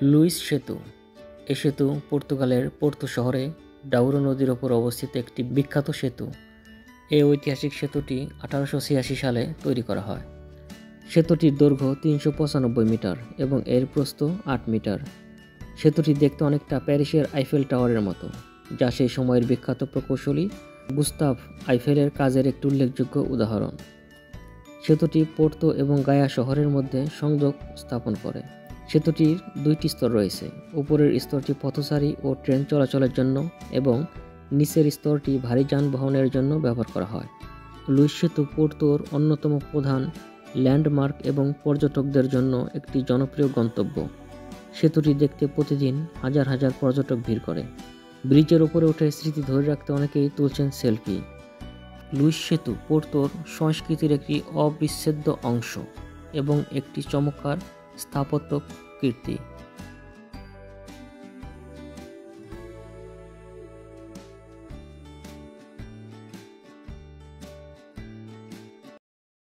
Luis সেতু। এই সেতু পর্তুগালের পোর্তো শহরে ডাউরো নদীর ওপর অবস্থিত একটি বিখ্যাত সেতু। এই ঐতিহাসিক সেতুটি 1886 সালে তৈরি করা হয়। সেতুটির দৈর্ঘ্য 395 মিটার এবং এর প্রস্থ 8 মিটার। সেতুটি দেখতে অনেকটা প্যারিসের আইফেল টাওয়ারের মতো, যা সেই সময়ের বিখ্যাত প্রকৌশলী গুস্তাভ আইফেলের কাজের একটি উল্লেখযোগ্য উদাহরণ। সেতুটি পোর্তো এবং গায়া শহরের মধ্যে সংযোগ স্থাপন করে। সেতুটির 2টি স্তর রয়েছে। উপরের স্তরটি পথচারী ও ট্রেন চলাচলের জন্য এবং নিচের স্তরটি ভারী যানবাহনের জন্য ব্যবহার করা হয়। লুইস সেতু পোর্তোর অন্যতম প্রধান ল্যান্ডমার্ক এবং পর্যটকদের জন্য একটি জনপ্রিয় গন্তব্য। সেতুটি দেখতে প্রতিদিন হাজার হাজার পর্যটক ভিড় করে। ব্রিজের উপরে উঠে স্মৃতি ধরে রাখতে অনেকেই তুলছেন সেলফি। লুইস সেতু পোর্তোর সংস্কৃতির একটি অবিচ্ছেদ্য অংশ এবং একটি চমৎকার স্থাপত্য কীর্তি।